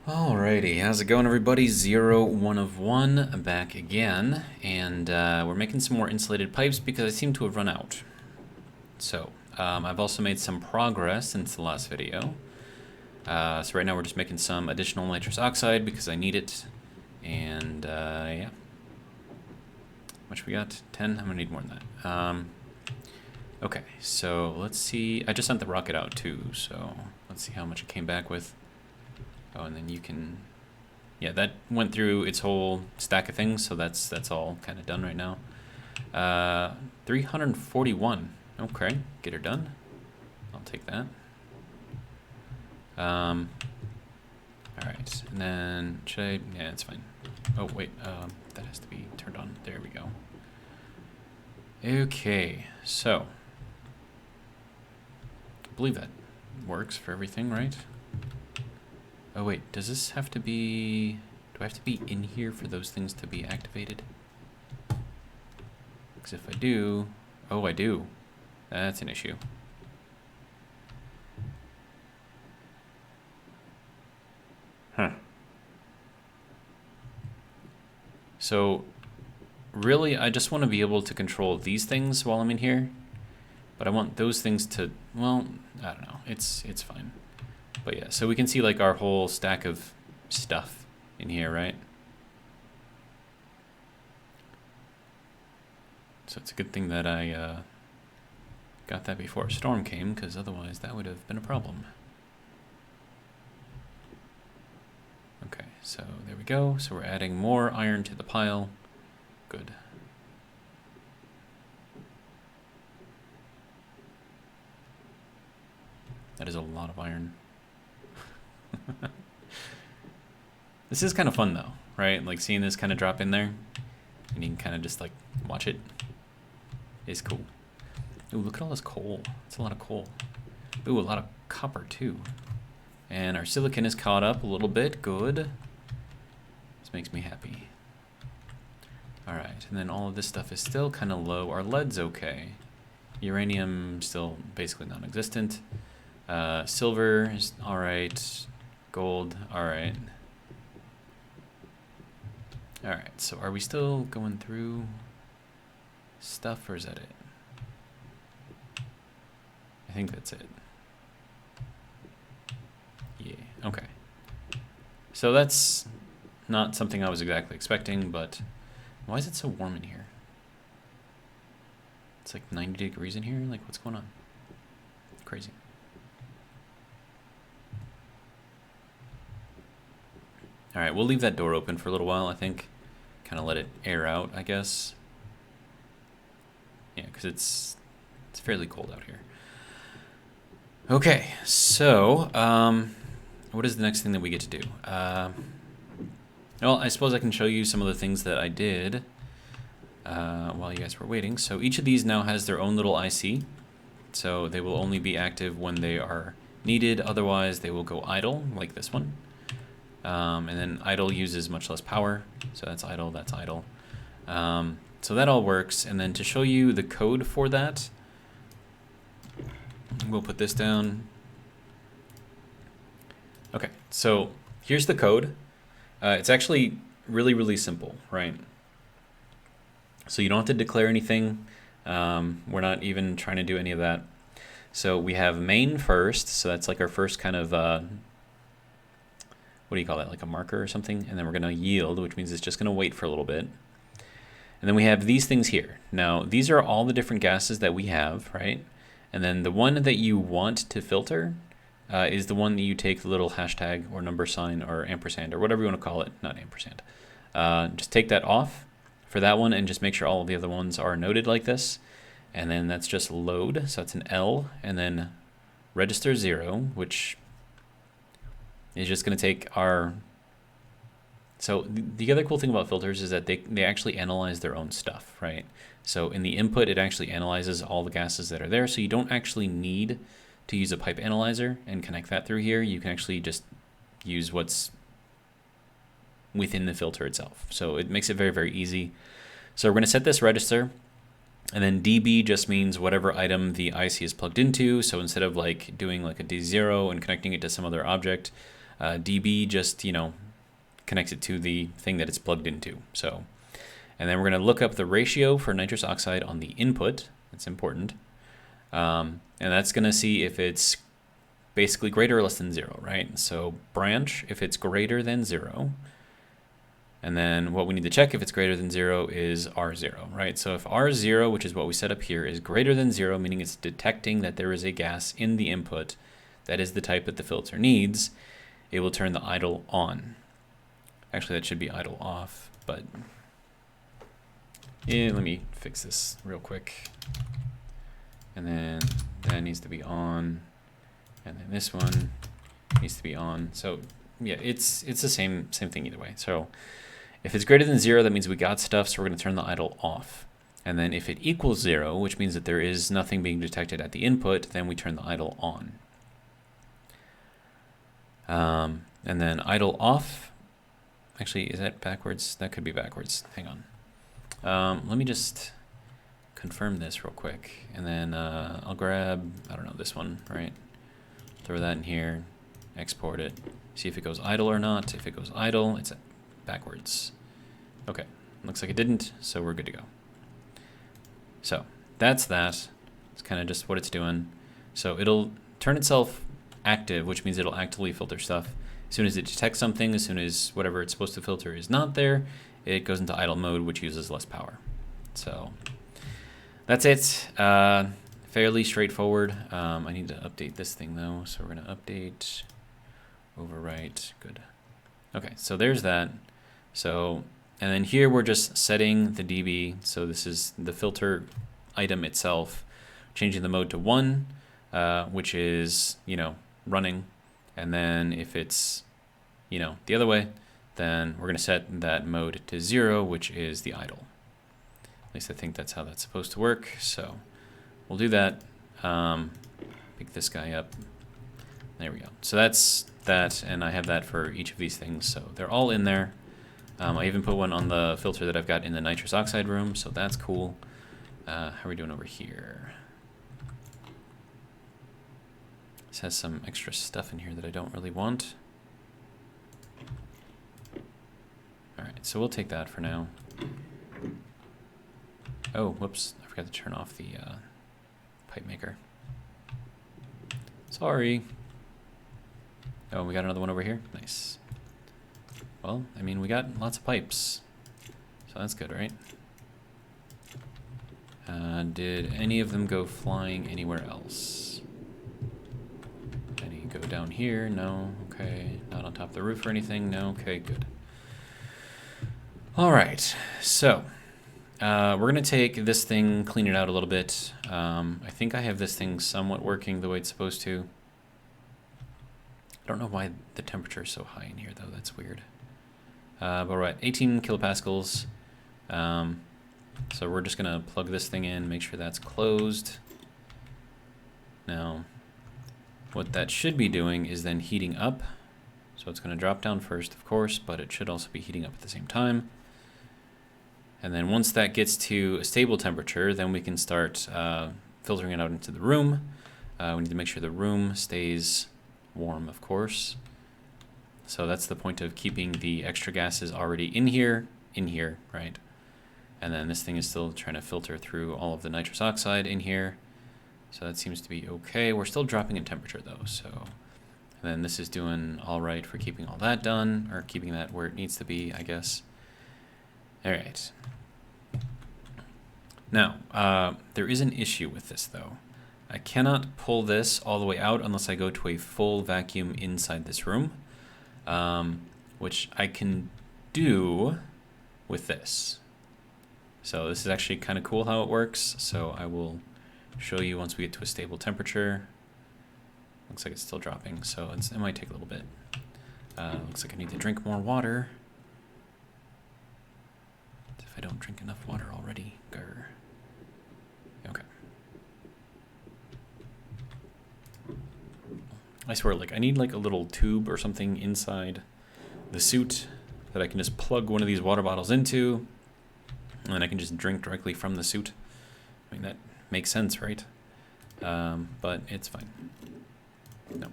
Alrighty, how's it going, everybody? 01 of 1 back again, and we're making some more insulated pipes because I seem to have run out. So, I've also made some progress since the last video. So right now we're just making some additional nitrous oxide because I need it, and yeah. How much we got? 10? I'm gonna need more than that. Okay, so let's see. I just sent the rocket out too, so let's see how much it came back with. Oh, and then you can, yeah, that went through its whole stack of things, so that's all kind of done right now. 341. Okay, get her done. I'll take that. All right, and then should I? Yeah, it's fine. Oh wait, that has to be turned on. There we go. Okay, so I believe that works for everything, right? Oh wait, does this have to be... Do I have to be in here for those things to be activated? Because if I do... Oh, I do. That's an issue. Huh. So, really, I just want to be able to control these things while I'm in here. But I want those things to... Well, I don't know. It's fine. But yeah, so we can see like our whole stack of stuff in here, right? So it's a good thing that I got that before a storm came, because otherwise that would have been a problem. Okay, so there we go. So we're adding more iron to the pile. Good. That is a lot of iron. This is kind of fun though, right? Like seeing this kind of drop in there, and you can kind of just like watch it. Is cool. Ooh, look at all this coal. It's a lot of coal. Ooh, a lot of copper too. And our silicon is caught up a little bit. Good. This makes me happy. All right, and then all of this stuff is still kind of low. Our lead's okay. Uranium still basically non-existent. Silver is all right. Gold, all right. All right, so are we still going through stuff, or is that it? I think that's it. Yeah, okay. So that's not something I was exactly expecting, but why is it so warm in here? It's like 90 degrees in here? Like, what's going on? Crazy. All right, we'll leave that door open for a little while, I think. Kind of let it air out, I guess. Yeah, because it's fairly cold out here. Okay, so what is the next thing that we get to do? Well, I suppose I can show you some of the things that I did while you guys were waiting. So each of these now has their own little IC. So they will only be active when they are needed. Otherwise, they will go idle, like this one. And then idle uses much less power. So that's idle, that's idle. So that all works. And then to show you the code for that, we'll put this down. Okay, so here's the code. It's actually really, really simple, right? So you don't have to declare anything. We're not even trying to do any of that. So we have main first. So that's like our first kind of, what do you call that? Like a marker or something. And then we're going to yield, which means it's just going to wait for a little bit. And then we have these things here. Now, these are all the different gases that we have, right? And then the one that you want to filter is the one that you take the little hashtag or number sign or ampersand or whatever you want to call it. Not ampersand. Just take that off for that one and just make sure all of the other ones are noted like this. And then that's just load. So that's an L. And then register 0, which is just going to take our... So the other cool thing about filters is that they actually analyze their own stuff, right? So in the input, it actually analyzes all the gases that are there. So you don't actually need to use a pipe analyzer and connect that through here. You can actually just use what's within the filter itself. So it makes it very, very easy. So we're going to set this register. And then DB just means whatever item the IC is plugged into. So instead of like doing like a D0 and connecting it to some other object, dB just, connects it to the thing that it's plugged into. So, and then we're going to look up the ratio for nitrous oxide on the input. That's important. And that's going to see if it's basically greater or less than 0, right? So branch, if it's greater than 0. And then what we need to check if it's greater than 0 is R0, right? So if R0, which is what we set up here, is greater than 0, meaning it's detecting that there is a gas in the input that is the type that the filter needs, it will turn the idle on. Actually, that should be idle off, but yeah, let me fix this real quick. And then that needs to be on, and then this one needs to be on. So yeah, it's the same thing either way. So if it's greater than 0, that means we got stuff, so we're going to turn the idle off. And then if it equals 0, which means that there is nothing being detected at the input, then we turn the idle on. And then idle off. Actually, is that backwards? That could be backwards. Hang on. Let me just confirm this real quick. And then I'll grab, I don't know, this one, right? Throw that in here, export it, see if it goes idle or not. If it goes idle, it's backwards. Okay, looks like it didn't, so we're good to go. So that's that. It's kind of just what it's doing. So it'll turn itself active, which means it'll actively filter stuff. As soon as it detects something, as soon as whatever it's supposed to filter is not there, it goes into idle mode, which uses less power. So that's it. Fairly straightforward. I need to update this thing though, so we're gonna update, overwrite, good. Okay, so there's that. So, and then here we're just setting the dB. So this is the filter item itself, changing the mode to 1, which is, running. And then if it's, the other way, then we're going to set that mode to 0, which is the idle. At least I think that's how that's supposed to work. So we'll do that. Pick this guy up. There we go. So that's that, and I have that for each of these things. So they're all in there. I even put one on the filter that I've got in the nitrous oxide room, so that's cool. How are we doing over here? This has some extra stuff in here that I don't really want. All right, so we'll take that for now. Oh, whoops, I forgot to turn off the pipe maker. Sorry. Oh, we got another one over here? Nice. Well, I mean, we got lots of pipes, so that's good, right? Did any of them go flying anywhere else? Any go down here? No. Okay. Not on top of the roof or anything? No. Okay, good. All right. So we're going to take this thing, clean it out a little bit. I think I have this thing somewhat working the way it's supposed to. I don't know why the temperature is so high in here, though. That's weird. But we're at 18 kilopascals. So we're just going to plug this thing in, make sure that's closed. Now, what that should be doing is then heating up. So it's going to drop down first, of course, but it should also be heating up at the same time. And then once that gets to a stable temperature, then we can start filtering it out into the room. We need to make sure the room stays warm, of course. So that's the point of keeping the extra gases already in here, right? And then this thing is still trying to filter through all of the nitrous oxide in here. So that seems to be okay. We're still dropping in temperature though, so. And then this is doing all right for keeping all that done, or keeping that where it needs to be, I guess. All right. Now, there is an issue with this though. I cannot pull this all the way out unless I go to a full vacuum inside this room, which I can do with this. So this is actually kind of cool how it works. So I will show you once we get to a stable temperature. Looks like it's still dropping, so it might take a little bit. Looks like I need to drink more water. If I don't drink enough water already, grr. Okay. I swear, like I need like a little tube or something inside the suit that I can just plug one of these water bottles into, and then I can just drink directly from the suit. I mean, that makes sense, right? But it's fine. No.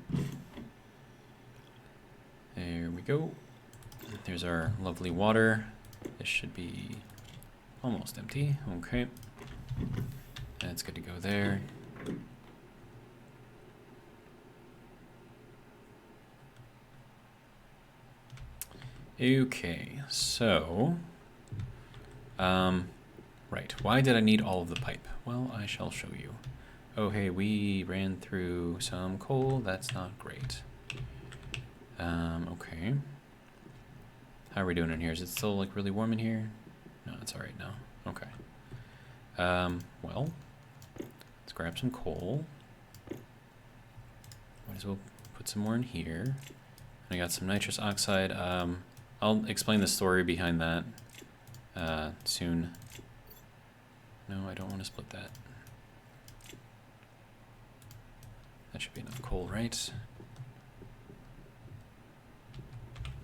There we go. There's our lovely water. This should be almost empty. Okay. That's good to go there. Okay, so, right, why did I need all of the pipe? Well, I shall show you. Oh, hey, we ran through some coal. That's not great. Okay. How are we doing in here? Is it still, like, really warm in here? No, it's all right now. Okay. Well, let's grab some coal. Might as well put some more in here. I got some nitrous oxide. I'll explain the story behind that soon. No, I don't want to split that. That should be enough coal, right?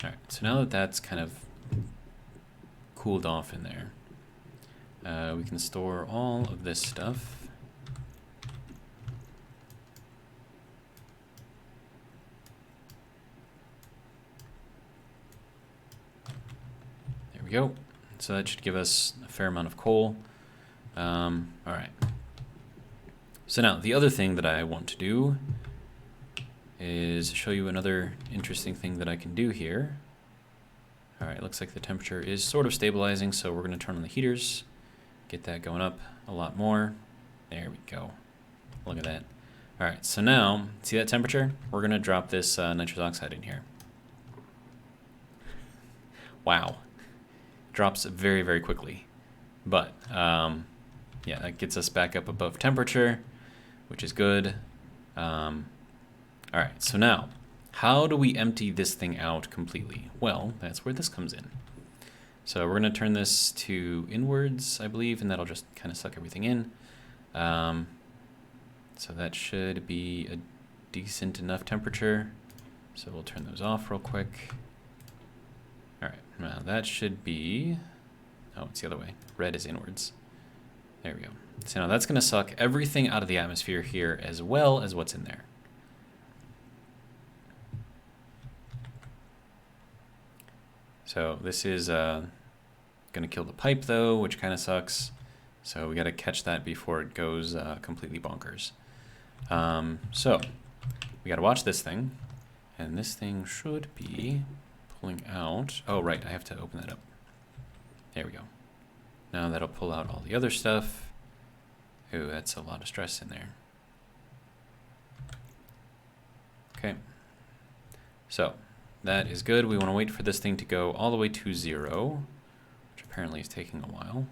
Alright, so now that that's kind of cooled off in there, we can store all of this stuff. There we go. So that should give us a fair amount of coal. Alright. So now, the other thing that I want to do is show you another interesting thing that I can do here. Alright, looks like the temperature is sort of stabilizing, so we're going to turn on the heaters, get that going up a lot more. There we go. Look at that. Alright, so now, see that temperature? We're going to drop this nitrous oxide in here. Wow. Drops very, very quickly. But, yeah, that gets us back up above temperature, which is good. Alright, so now, how do we empty this thing out completely? Well, that's where this comes in. So we're going to turn this to inwards, I believe, and that'll just kind of suck everything in. So that should be a decent enough temperature. So we'll turn those off real quick. Alright, now that should be... Oh, it's the other way. Red is inwards. There we go. So now that's going to suck everything out of the atmosphere here as well as what's in there. So this is going to kill the pipe though, which kind of sucks. So we got to catch that before it goes completely bonkers. So we got to watch this thing, and this thing should be pulling out. Oh, right, I have to open that up. There we go. Now that'll pull out all the other stuff. Ooh, that's a lot of stress in there. Okay. So that is good. We want to wait for this thing to go all the way to 0, which apparently is taking a while.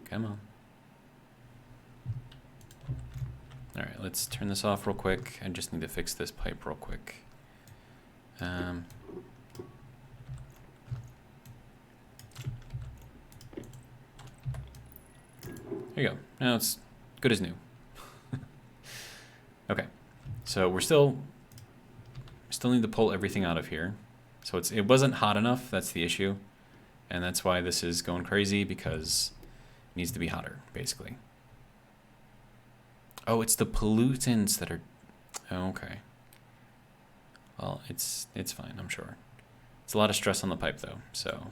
Come on. All right, let's turn this off real quick. I just need to fix this pipe real quick. There you go. Now it's good as new. Okay, so we still need to pull everything out of here. So it wasn't hot enough. That's the issue, and that's why this is going crazy, because it needs to be hotter, basically. Oh, it's the pollutants that are... Oh, okay. Well, it's fine, I'm sure. It's a lot of stress on the pipe, though, so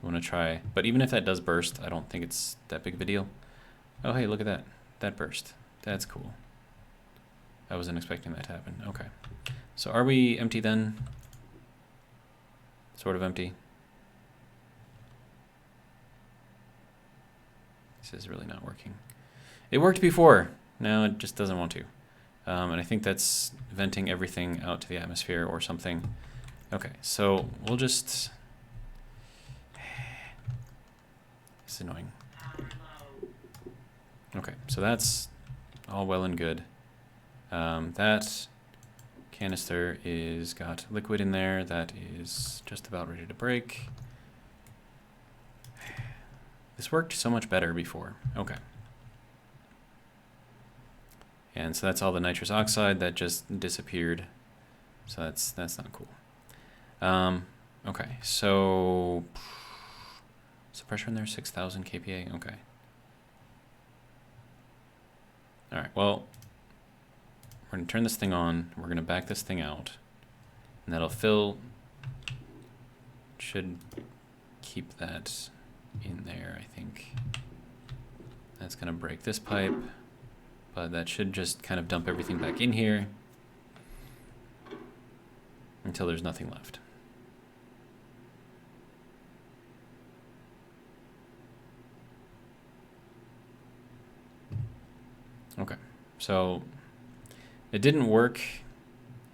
we want to try... But even if that does burst, I don't think it's that big of a deal. Oh, hey, look at that. That burst. That's cool. I wasn't expecting that to happen. Okay. So are we empty then? Sort of empty. This is really not working. It worked before. Now it just doesn't want to. And I think that's venting everything out to the atmosphere or something. Okay, so we'll just... It's annoying. Okay, so that's all well and good. That canister is got liquid in there that is just about ready to break. This worked so much better before. Okay. And so that's all the nitrous oxide that just disappeared. So that's not cool. Okay, so the pressure in there 6,000 kPa. Okay. All right. Well, we're gonna turn this thing on. We're gonna back this thing out, And that'll fill. Should keep that in there, I think. That's gonna break this pipe, but that should just kind of dump everything back in here until there's nothing left. Okay, so it didn't work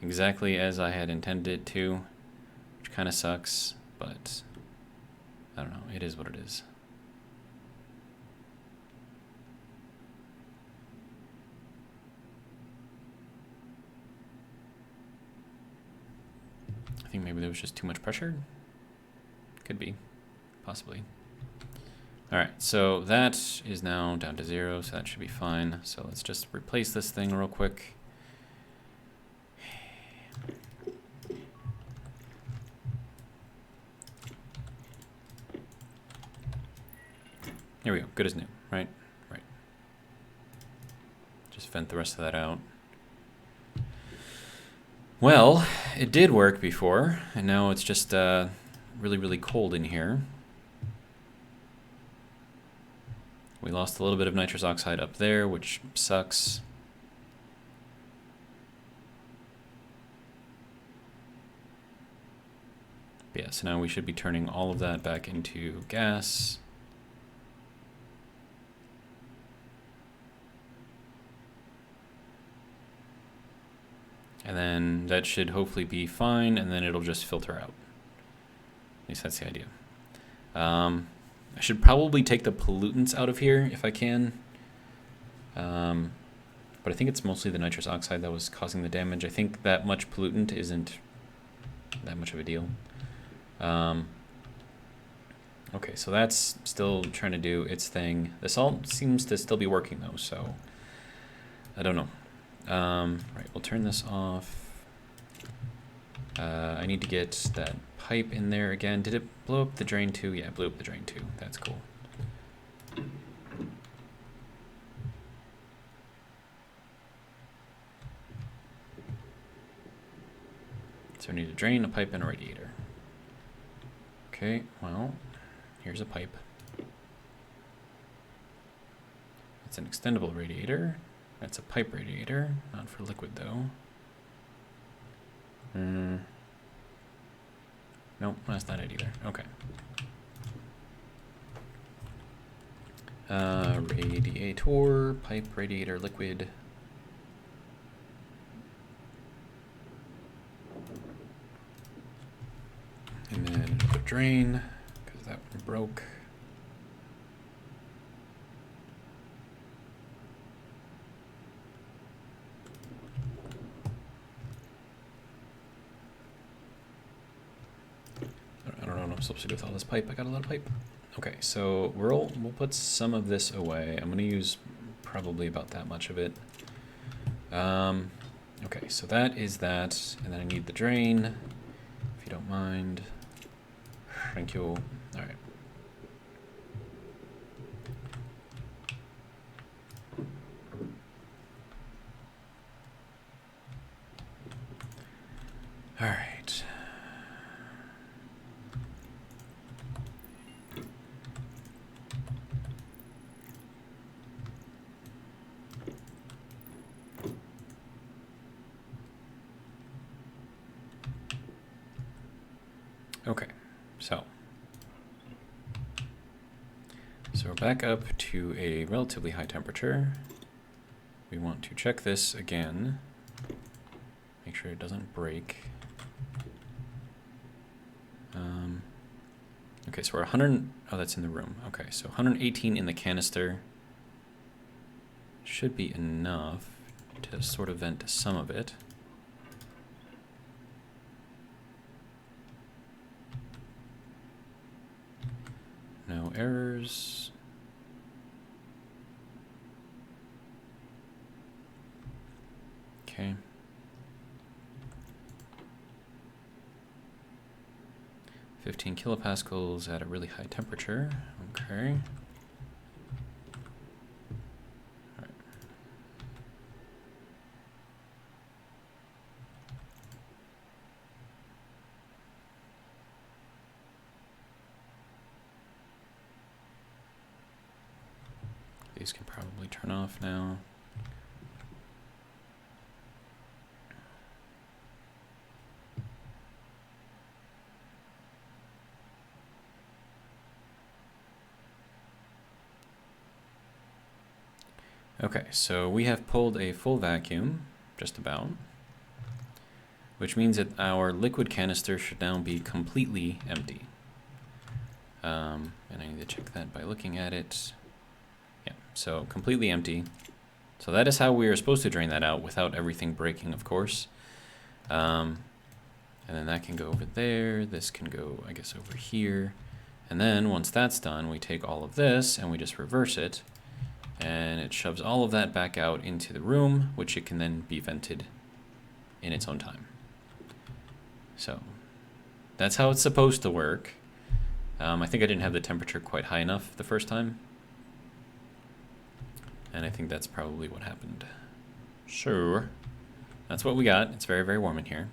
exactly as I had intended it to, which kind of sucks, but I don't know, it is what it is. I think maybe there was just too much pressure. Could be, possibly. All right, so that is now down to 0, so that should be fine. So let's just replace this thing real quick. Here we go, good as new, right? Right. Just vent the rest of that out. Well, it did work before, and now it's just really, really cold in here. We lost a little bit of nitrous oxide up there, which sucks. But yeah, so now we should be turning all of that back into gas. And then that should hopefully be fine, and then it'll just filter out. At least that's the idea. I should probably take the pollutants out of here if I can. But I think it's mostly the nitrous oxide that was causing the damage. I think that much pollutant isn't that much of a deal. Okay, so that's still trying to do its thing. This all seems to still be working though, so I don't know. Right, we'll turn this off. I need to get that pipe in there again. Did it blow up the drain too? Yeah, it blew up the drain too. That's cool. So I need a drain, a pipe, and a radiator. Okay, well, here's a pipe. It's an extendable radiator. That's a pipe radiator, not for liquid though. Nope, that's not it either. Okay. Radiator, pipe, radiator, liquid. And then another drain, because that one broke. I don't know what I'm supposed to do with all this pipe. I got a lot of pipe. Okay, so we'll put some of this away. I'm gonna use probably about that much of it. Okay, so that is that, and then I need the drain, if you don't mind. Thank you. All right. All right. Okay, so we're back up to a relatively high temperature. We want to check this again, make sure it doesn't break. Okay, so we're 100, oh, that's in the room. Okay, so 118 in the canister should be enough to sort of vent some of it. No errors. Okay. "15 kilopascals at a really high temperature." Okay. All right. these can probably turn off now. Okay, so we have pulled a full vacuum, just about, which means that our liquid canister should now be completely empty. And I need to check that by looking at it. Yeah, so completely empty. So that is how we are supposed to drain that out without everything breaking, of course. And then that can go over there. This can go, I guess, over here. And then once that's done, we take all of this and we just reverse it. And it shoves all of that back out into the room, which it can then be vented in its own time. So that's how it's supposed to work. I think I didn't have the temperature quite high enough the first time. And I think that's probably what happened. Sure. That's what we got. It's very, very warm in here.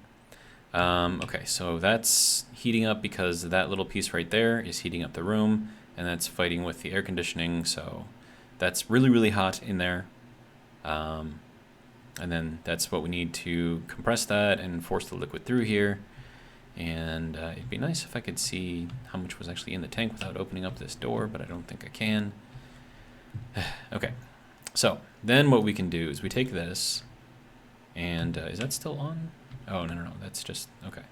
Okay, so that's heating up because that little piece right there is heating up the room, and that's fighting with the air conditioning, so that's really, really hot in there. And then that's what we need to compress that and force the liquid through here. And it'd be nice if I could see how much was actually in the tank without opening up this door, but I don't think I can. Okay, so then what we can do is we take this, and is that still on? Oh, no, that's just, okay.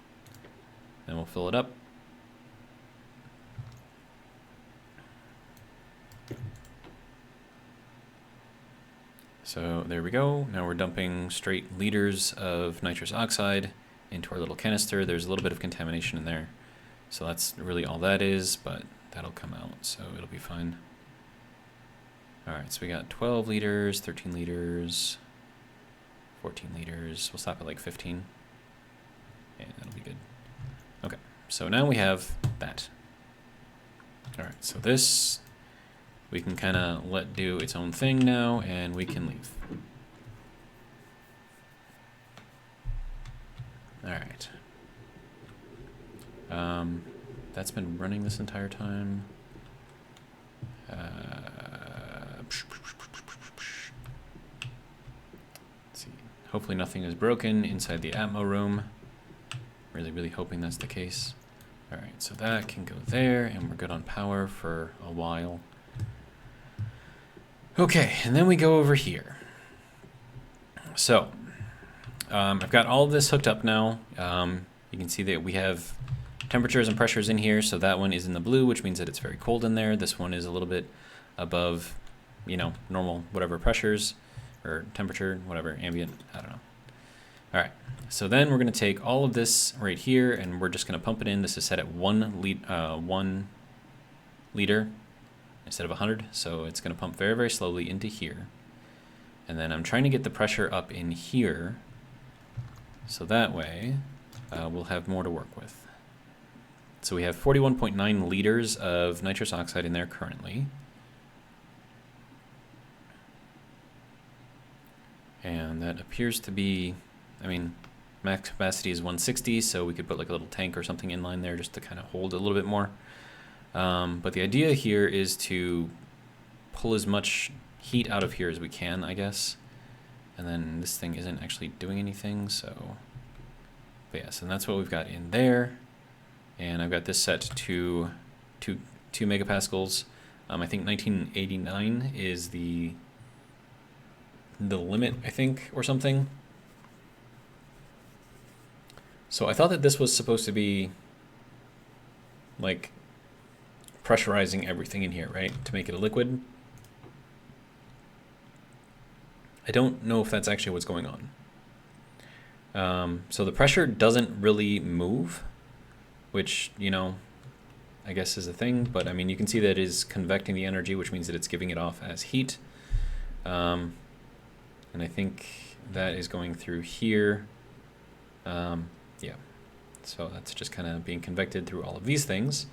Then we'll fill it up. So there we go. Now we're dumping straight liters of nitrous oxide into our little canister. There's a little bit of contamination in there. So that's really all that is, but that'll come out, so it'll be fine. All right, so we got 12 liters, 13 liters, 14 liters. We'll stop at like 15. Yeah, that'll be good. Okay, so now we have that. All right, so this we can kind of let do its own thing now, and we can leave. All right. That's been running this entire time. Let's see. Hopefully nothing is broken inside the Atmo room. Really, really hoping that's the case. All right, so that can go there, and we're good on power for a while. Okay, and then we go over here. So, I've got all of this hooked up now. You can see that we have temperatures and pressures in here. So that one is in the blue, which means that it's very cold in there. This one is a little bit above, you know, normal whatever pressures or temperature, whatever, ambient, I don't know. All right, so then we're gonna take all of this right here and we're just gonna pump it in. This is set at 1 liter instead of 100. So it's gonna pump very, very slowly into here. And then I'm trying to get the pressure up in here. So that way we'll have more to work with. So we have 41.9 liters of nitrous oxide in there currently. And that appears to be, I mean, max capacity is 160, so we could put like a little tank or something in line there just to kind of hold a little bit more. But the idea here is to pull as much heat out of here as we can, I guess. And then this thing isn't actually doing anything, so. But yes, and that's what we've got in there. And I've got this set to 2 megapascals. I think 1989 is the limit, I think, or something. So I thought that this was supposed to be like pressurizing everything in here, right? To make it a liquid. I don't know if that's actually what's going on. So the pressure doesn't really move, which, you know, I guess is a thing, but I mean, you can see that it is convecting the energy, which means that it's giving it off as heat. And I think that is going through here. Yeah, so that's just kind of being convected through all of these things.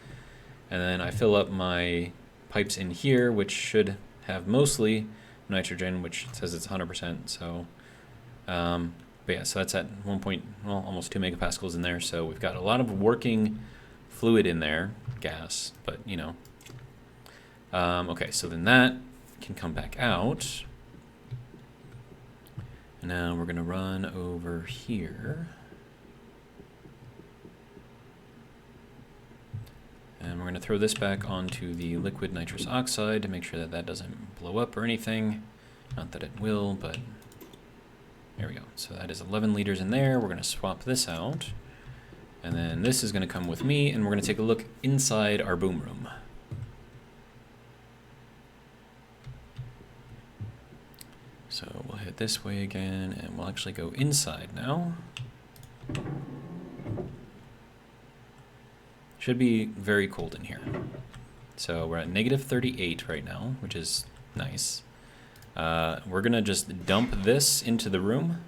And then I fill up my pipes in here, which should have mostly nitrogen, which says it's 100%. So, but yeah, so that's at almost 2 megapascals in there. So we've got a lot of working fluid in there, gas, but you know. Okay, so then that can come back out. And now we're going to run over here. And we're going to throw this back onto the liquid nitrous oxide to make sure that that doesn't blow up or anything. Not that it will, but there we go. So that is 11 liters in there. We're going to swap this out. And then this is going to come with me, and we're going to take a look inside our boom room. So we'll head this way again, and we'll actually go inside now. Should be very cold in here. So we're at negative 38 right now, which is nice. We're gonna just dump this into the room,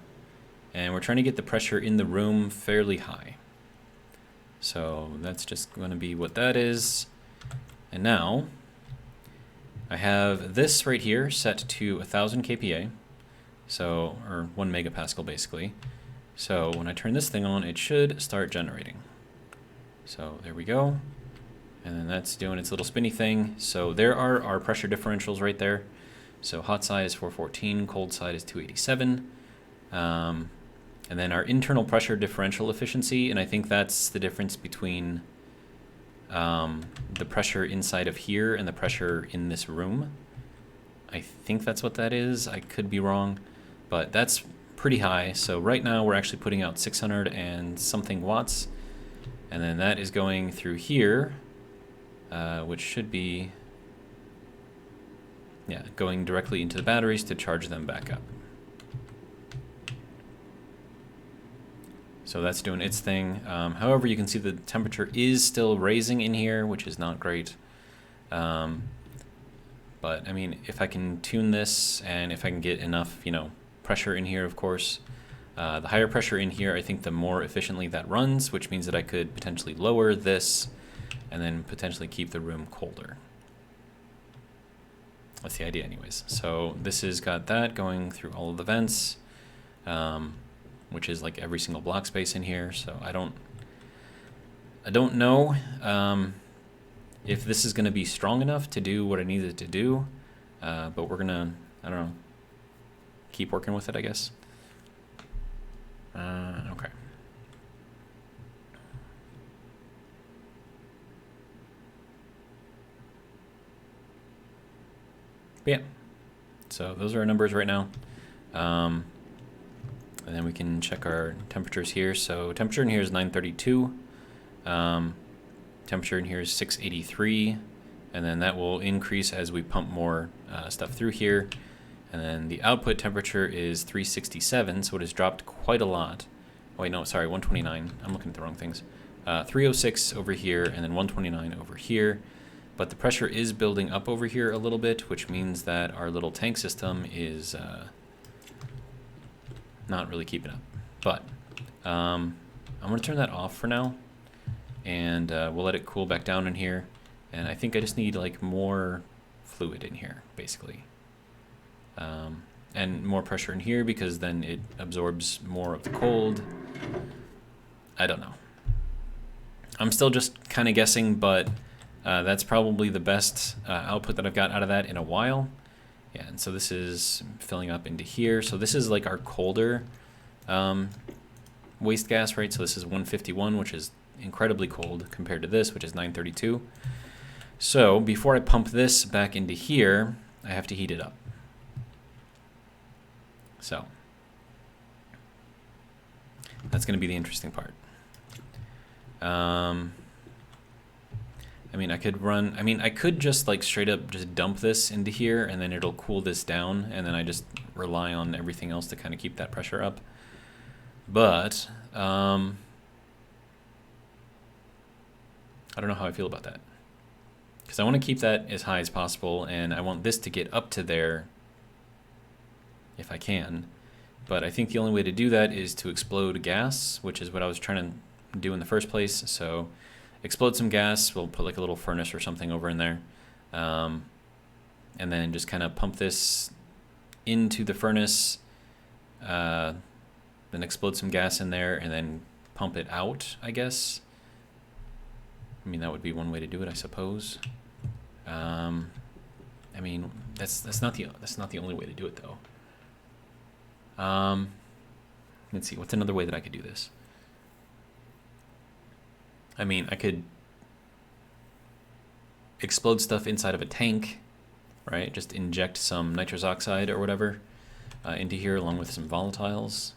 and we're trying to get the pressure in the room fairly high. So that's just gonna be what that is. And now I have this right here set to 1000 kPa, so, or 1 megapascal basically. So when I turn this thing on, it should start generating. So there we go. And then that's doing its little spinny thing. So there are our pressure differentials right there. So hot side is 414, cold side is 287. And then our internal pressure differential efficiency, and I think that's the difference between the pressure inside of here and the pressure in this room. I think that's what that is. I could be wrong, but that's pretty high. So right now we're actually putting out 600 and something watts. And then that is going through here, which should be, yeah, going directly into the batteries to charge them back up. So that's doing its thing. However, you can see the temperature is still raising in here, which is not great. But I mean, if I can tune this and if I can get enough, you know, pressure in here, of course, the higher pressure in here, I think the more efficiently that runs, which means that I could potentially lower this and then potentially keep the room colder. That's the idea anyways. So this has got that going through all of the vents, which is like every single block space in here. So I don't know if this is going to be strong enough to do what I need it to do, but we're gonna, I don't know, keep working with it, I guess. Okay. But yeah, so those are our numbers right now. And then we can check our temperatures here. So temperature in here is 932. Temperature in here is 683. And then that will increase as we pump more stuff through here. And then the output temperature is 367, so it has dropped quite a lot. Oh, wait, no, sorry, 129. I'm looking at the wrong things. 306 over here, and then 129 over here. But the pressure is building up over here a little bit, which means that our little tank system is not really keeping up. But I'm going to turn that off for now, and we'll let it cool back down in here. And I think I just need like more fluid in here, basically. And more pressure in here because then it absorbs more of the cold. I don't know. I'm still just kind of guessing, but that's probably the best output that I've got out of that in a while. Yeah, and so this is filling up into here. So this is like our colder waste gas, right? So this is 151, which is incredibly cold compared to this, which is 932. So before I pump this back into here, I have to heat it up. So that's going to be the interesting part. I mean, I could just like straight up just dump this into here and then it'll cool this down and then I just rely on everything else to kind of keep that pressure up. But I don't know how I feel about that. Because I want to keep that as high as possible and I want this to get up to there if I can. But I think the only way to do that is to explode gas, which is what I was trying to do in the first place. So explode some gas, we'll put like a little furnace or something over in there. And then just kind of pump this into the furnace, then explode some gas in there and then pump it out, I guess. I mean, that would be one way to do it, I suppose. I mean, that's not the only way to do it though. Let's see, what's another way that I could do this? I mean, I could explode stuff inside of a tank, right? Just inject some nitrous oxide or whatever into here along with some volatiles,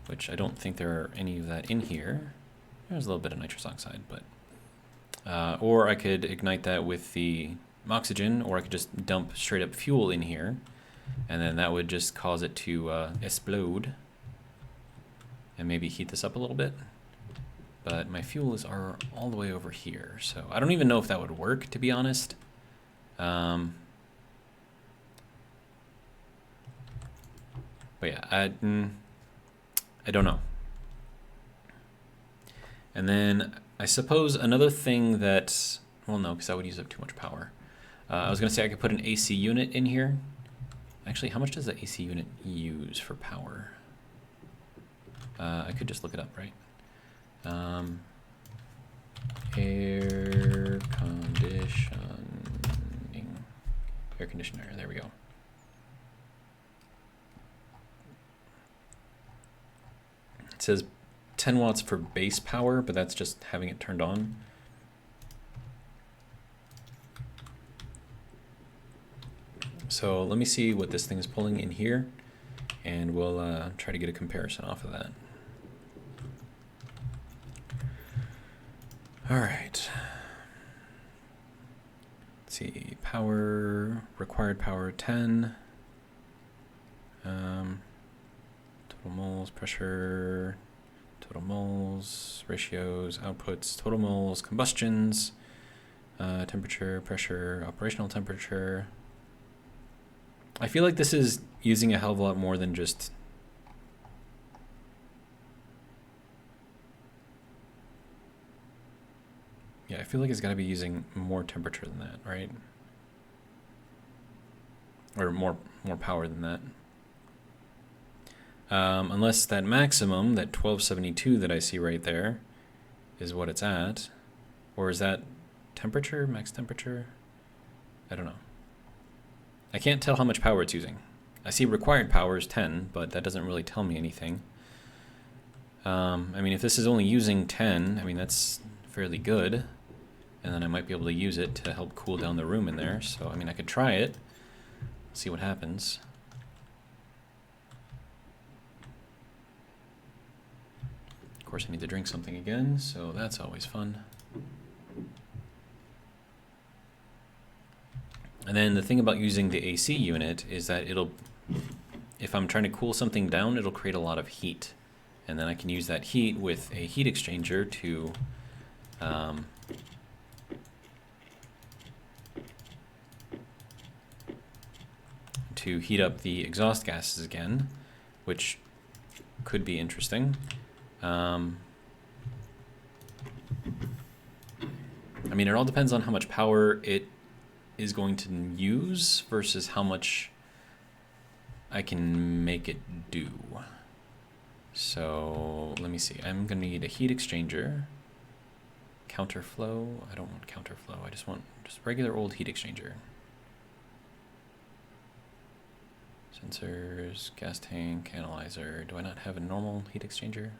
which I don't think there are any of that in here. There's a little bit of nitrous oxide, but or I could ignite that with the oxygen, or I could just dump straight up fuel in here, and then that would just cause it to explode and maybe heat this up a little bit. But my fuels are all the way over here, so I don't even know if that would work, to be honest. But yeah, I don't know. And then I suppose another thing that, well, no, because that would use up too much power. I was going to say I could put an AC unit in here. Actually, how much does the AC unit use for power? I could just look it up, right? Air conditioner, there we go. It says 10 watts for base power, but that's just having it turned on. So let me see what this thing is pulling in here, and we'll try to get a comparison off of that. All right. Let's see, power, required power 10. Total moles, pressure, total moles, ratios, outputs, total moles, combustions, temperature, pressure, operational temperature. I feel like this is using a hell of a lot more than just... Yeah, I feel like it's got to be using more temperature than that, right? Or more power than that. Unless that maximum, that 1272 that I see right there, is what it's at. Or is that temperature, max temperature? I don't know. I can't tell how much power it's using. I see required power is 10, but that doesn't really tell me anything. I mean, if this is only using 10, I mean, that's fairly good. And then I might be able to use it to help cool down the room in there. So, I mean, I could try it, see what happens. Of course, I need to drink something again, so that's always fun. And then the thing about using the AC unit is that it'll, if I'm trying to cool something down, it'll create a lot of heat. And then I can use that heat with a heat exchanger to heat up the exhaust gases again, which could be interesting. I mean, it all depends on how much power it is going to use versus how much I can make it do. So let me see. I'm going to need a heat exchanger. Counterflow. I don't want counterflow. I just want just regular old heat exchanger. Sensors, gas tank, analyzer. Do I not have a normal heat exchanger?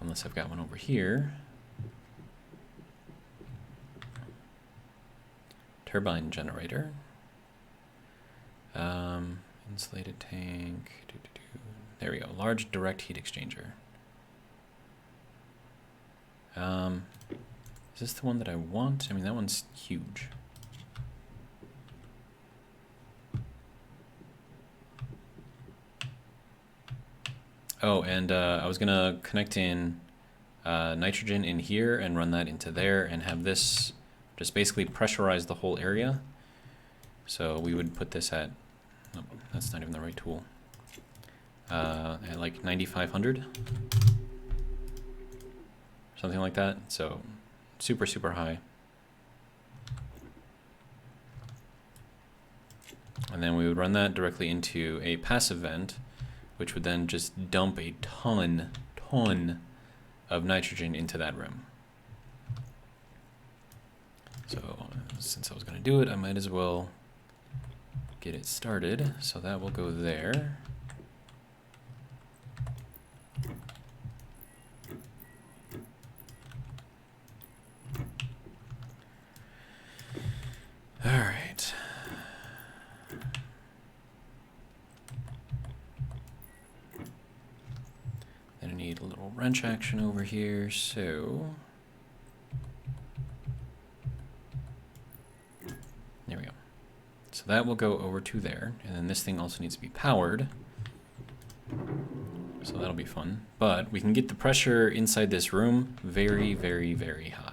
Unless I've got one over here. Turbine generator. Insulated tank. There we go. Large direct heat exchanger. Is this the one that I want? I mean, that one's huge. Oh, and I was gonna connect in nitrogen in here and run that into there and have this just basically pressurize the whole area. So we would put this at, oh, that's not even the right tool, at like 9,500, something like that. So super, super high. And then we would run that directly into a passive vent, which would then just dump a ton of nitrogen into that room. So since I was going to do it, I might as well get it started. So that will go there. All right. Then I need a little wrench action over here, so there we go. So that will go over to there, and then this thing also needs to be powered. So that'll be fun. But we can get the pressure inside this room very, very, very high.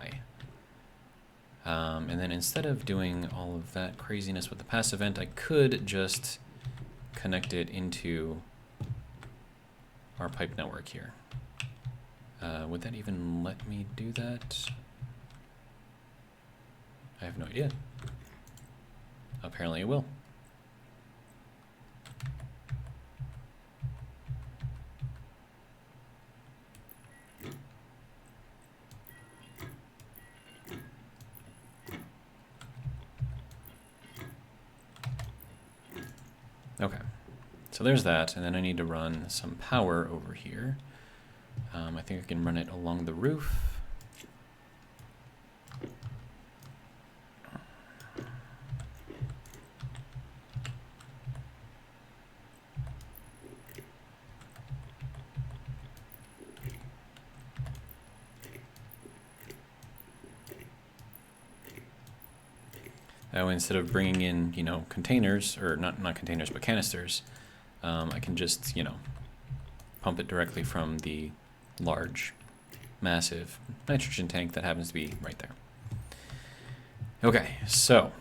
And then instead of doing all of that craziness with the passive vent, I could just connect it into our pipe network here. Would that even let me do that? I have no idea. Apparently it will. Okay, so there's that, and then I need to run some power over here. I think I can run it along the roof. Instead of bringing in, you know, containers, or not containers, but canisters, I can just, you know, pump it directly from the large, massive nitrogen tank that happens to be right there. Okay, so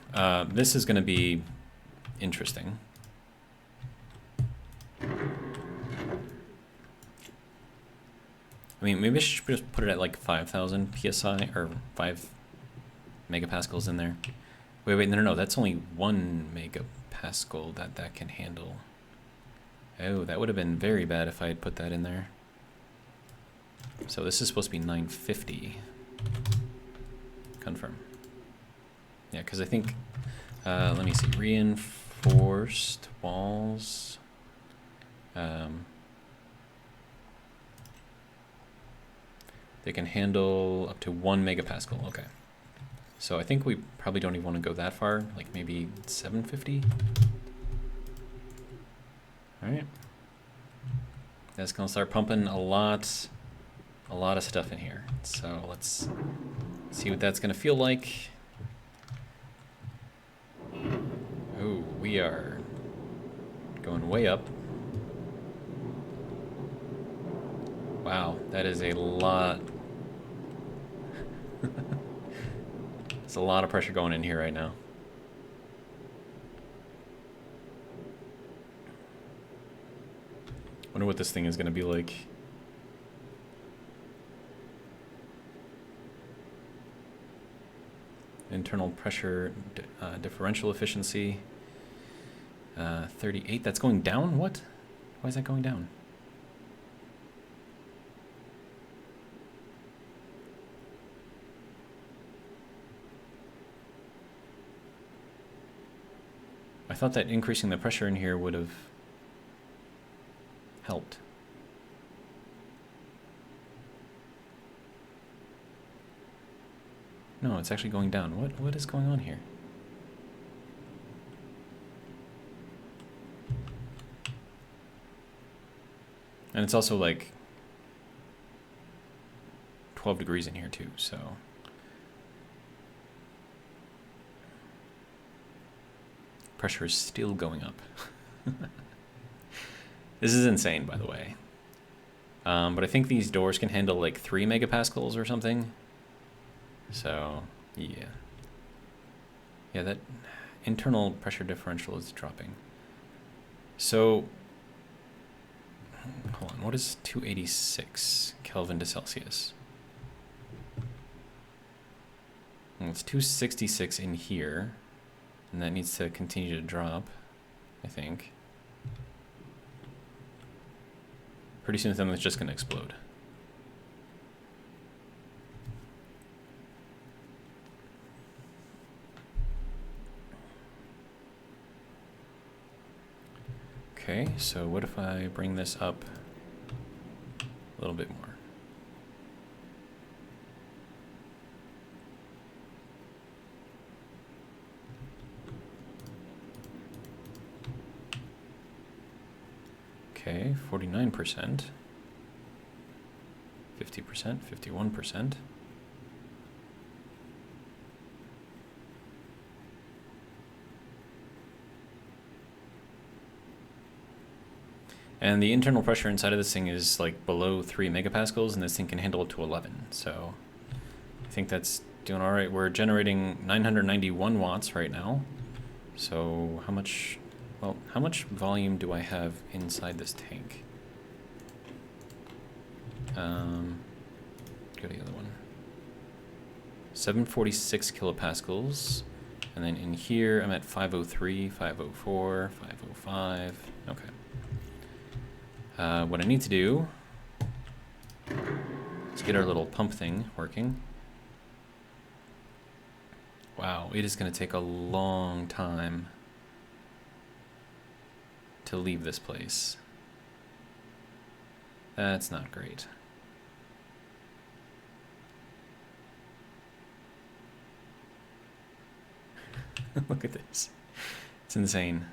this is going to be interesting. I mean, maybe I should just put it at like 5,000 psi, or 5 megapascals in there. Wait, no, that's only 1 megapascal that can handle. Oh, that would have been very bad if I had put that in there. So this is supposed to be 950. Confirm. Yeah, because I think, let me see, reinforced walls. They can handle up to 1 megapascal, okay. So I think we probably don't even want to go that far, like maybe 750. All right. That's gonna start pumping a lot of stuff in here. So let's see what that's gonna feel like. Oh, we are going way up. Wow, that is a lot. It's a lot of pressure going in here right now. Wonder what this thing is going to be like. Internal pressure differential efficiency. 38. That's going down? What? Why is that going down? I thought that increasing the pressure in here would have helped. No, it's actually going down. What is going on here? And it's also like 12 degrees in here too, so. Pressure is still going up. This is insane, by the way. But I think these doors can handle like 3 megapascals or something. So, yeah. Yeah, that internal pressure differential is dropping. So, hold on, what is 286 Kelvin to Celsius? Well, it's 266 in here. And that needs to continue to drop, I think. Pretty soon something's just going to explode. Okay, so what if I bring this up a little bit more? Okay, 49%, 50%, 51%. And the internal pressure inside of this thing is like below 3 megapascals, and this thing can handle it to 11. So I think that's doing all right. We're generating 991 watts right now. So how much, well, how much volume do I have inside this tank? Go to the other one. 746 kilopascals. And then in here, I'm at 503, 504, 505. Okay. What I need to do is get our little pump thing working. Wow, it is going to take a long time to leave this place. That's not great. Look at this. It's insane.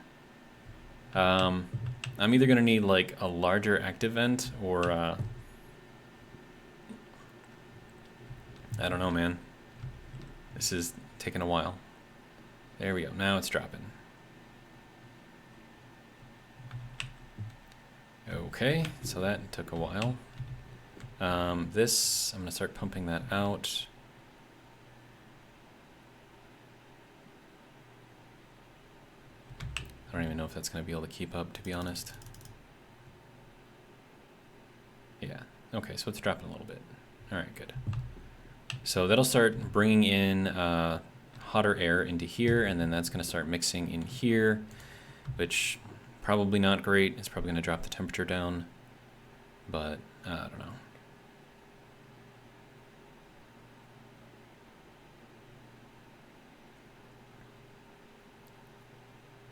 I'm either going to need like a larger active vent or I don't know, man. This is taking a while. There we go. Now it's dropping. Okay, so that took a while. This, I'm going to start pumping that out. I don't even know if that's going to be able to keep up, to be honest. Yeah, okay, so it's dropping a little bit. All right, good. So that'll start bringing in hotter air into here, and then that's going to start mixing in here, which probably not great. It's probably going to drop the temperature down, but I don't know.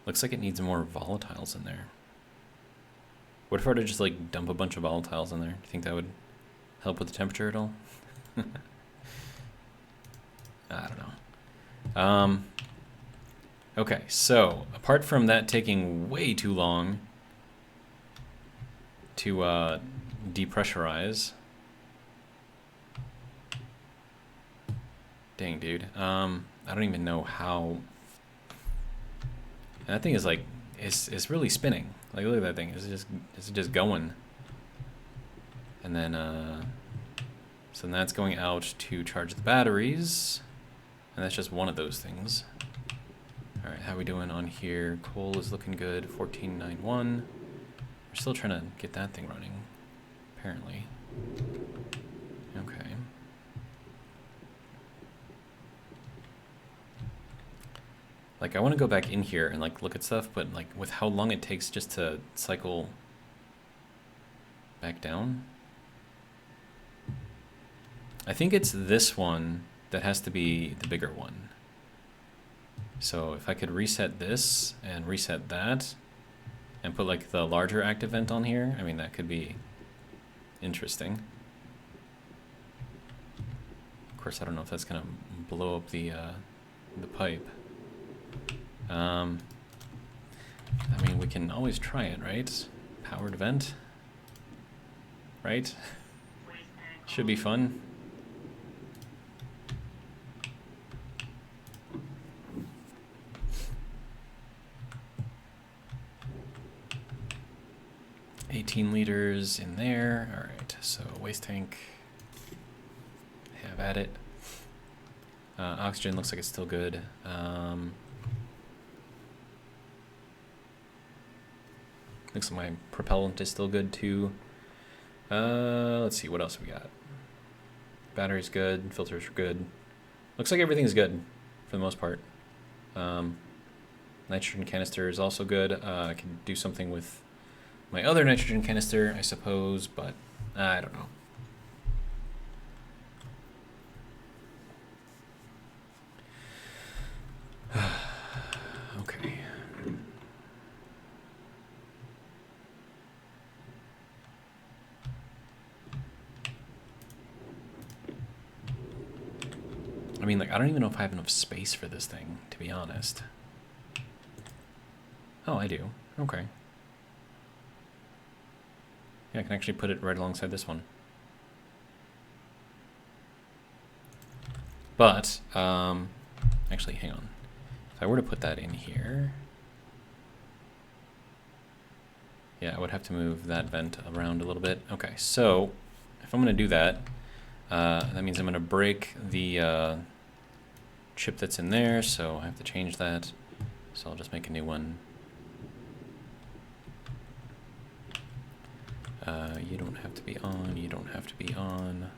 Looks like it needs more volatiles in there. What if I were to just like dump a bunch of volatiles in there? Do you think that would help with the temperature at all? I don't know. Okay, so apart from that taking way too long to depressurize. Dang, dude. I don't even know how. And that thing is like, it's really spinning. Like, look at that thing. It's just going. And then, so then that's going out to charge the batteries. And that's just one of those things. All right, how we doing on here? Coal is looking good, 1491. We're still trying to get that thing running, apparently. Okay. Like, I want to go back in here and like look at stuff, but like with how long it takes just to cycle back down. I think it's this one that has to be the bigger one. So if I could reset this and reset that and put like the larger active vent on here, I mean, that could be interesting. Of course, I don't know if that's gonna blow up the pipe. I mean, we can always try it, right? Powered vent, right? Should be fun. $18 in there. All right, so waste tank, have at it. Oxygen looks like it's still good. Looks like my propellant is still good too. Let's see, what else we got? Battery's good, filters are good. Looks like everything's good for the most part. Nitrogen canister is also good. I can do something with my other nitrogen canister, I suppose, but I don't know. Okay. mean, like, I don't even know if I have enough space for this thing, to be honest. Oh, I do. Okay. Yeah, I can actually put it right alongside this one. But, actually, hang on. If I were to put that in here, yeah, I would have to move that vent around a little bit. Okay, so if I'm going to do that, that means I'm going to break the chip that's in there, so I have to change that. So I'll just make a new one. You don't have to be on, you don't have to be on.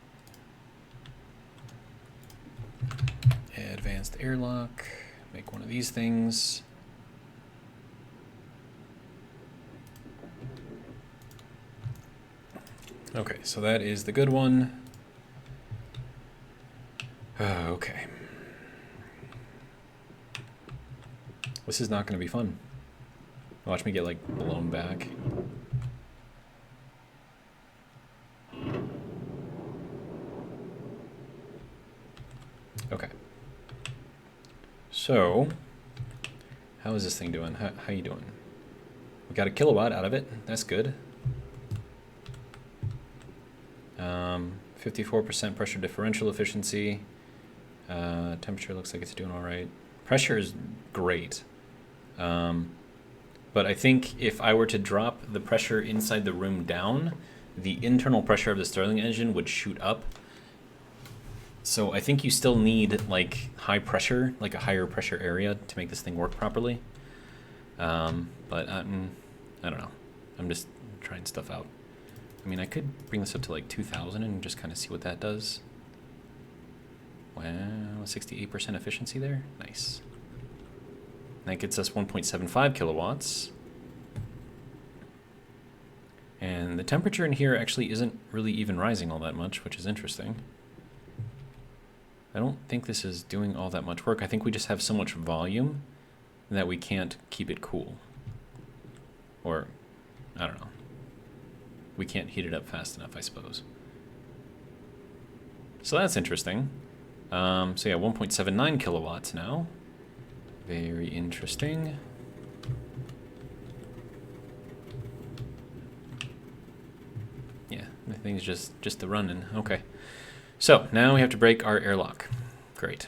Advanced airlock, make one of these things. Okay, so that is the good one. Okay. This is not going to be fun. Watch me get, like, blown back. Okay. So, how is this thing doing? How you doing? We got a kilowatt out of it. That's good. 54% pressure differential efficiency. Temperature looks like it's doing all right. Pressure is great. But I think if I were to drop the pressure inside the room down, the internal pressure of the Stirling engine would shoot up. So I think you still need like high pressure, like a higher pressure area to make this thing work properly. But I don't know. I'm just trying stuff out. I mean, I could bring this up to like 2,000 and just kind of see what that does. Wow, 68% efficiency there. Nice. That gets us 1.75 kilowatts. And the temperature in here actually isn't really even rising all that much, which is interesting. I don't think this is doing all that much work. I think we just have so much volume that we can't keep it cool. Or, I don't know. We can't heat it up fast enough, I suppose. So that's interesting. So yeah, 1.79 kilowatts now. Very interesting. Yeah, the thing's just running. Okay. So now we have to break our airlock. Great.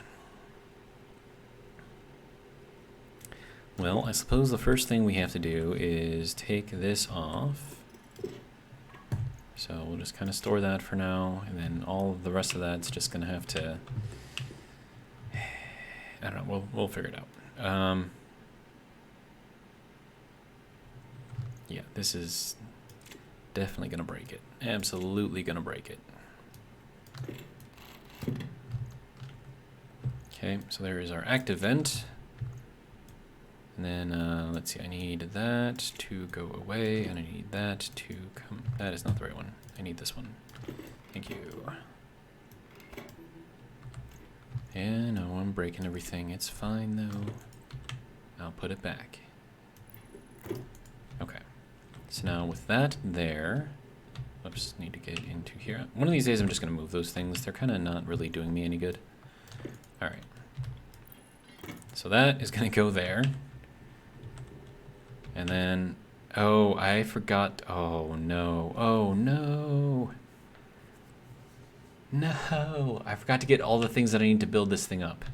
Well, I suppose the first thing we have to do is take this off. So we'll just kind of store that for now, and then all of the rest of that's just going to have to, I don't know, we'll figure it out. Yeah, this is definitely going to break it. Absolutely going to break it. Okay, so there is our active vent. And then, let's see, I need that to go away, and I need that to come. That is not the right one. I need this one. Thank you. Yeah, no, I'm breaking everything. It's fine, though. I'll put it back. Okay. So now with that there, oops, need to get into here. One of these days I'm just going to move those things. They're kind of not really doing me any good. All right. So that is going to go there. And then, oh, I forgot. Oh, no. Oh, no. No. I forgot to get all the things that I need to build this thing up.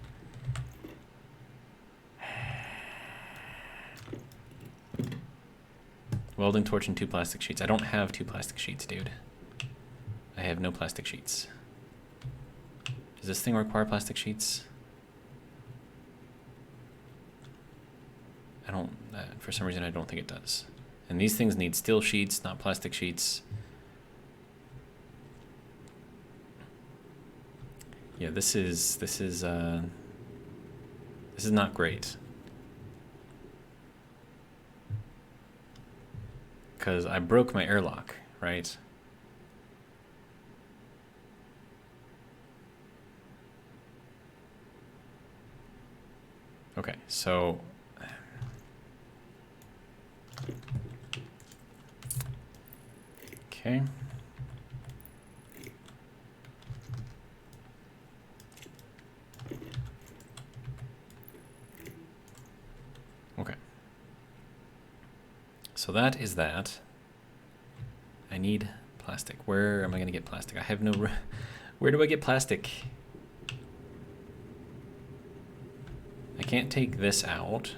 Welding torch and 2 plastic sheets. I don't have 2 plastic sheets, dude. I have no plastic sheets. Does this thing require plastic sheets? I don't, for some reason I don't think it does. And these things need steel sheets, not plastic sheets. Yeah, this is not great. Because I broke my airlock, right? Okay, so okay. so that is that. I need plastic. Where am I going to get plastic? I have no... Where do I get plastic? I can't take this out.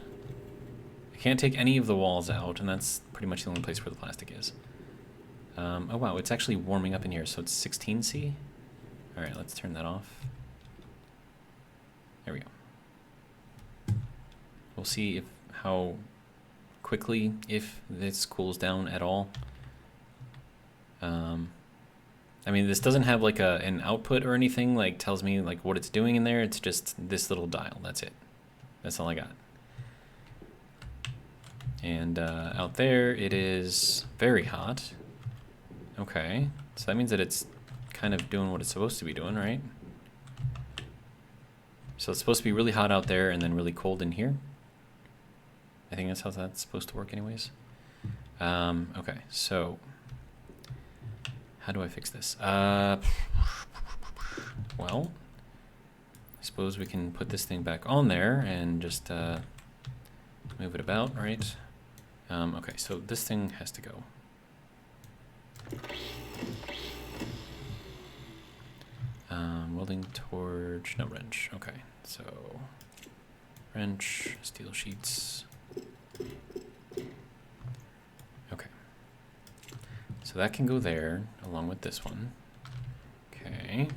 I can't take any of the walls out, and that's pretty much the only place where the plastic is. Oh wow, it's actually warming up in here, so it's 16C? Alright, let's turn that off. There we go. We'll see how quickly, if this cools down at all. I mean, this doesn't have like an output or anything, like tells me like what it's doing in there. It's just this little dial, that's it. That's all I got. And out there, it is very hot. Okay, so that means that it's kind of doing what it's supposed to be doing, right? So it's supposed to be really hot out there and then really cold in here. I think that's how that's supposed to work anyways. Okay, so how do I fix this? Well, I suppose we can put this thing back on there and just move it about, right? Okay, so this thing has to go. Welding torch, no wrench. Okay, so wrench, steel sheets. Okay, so that can go there along with this one. Okay.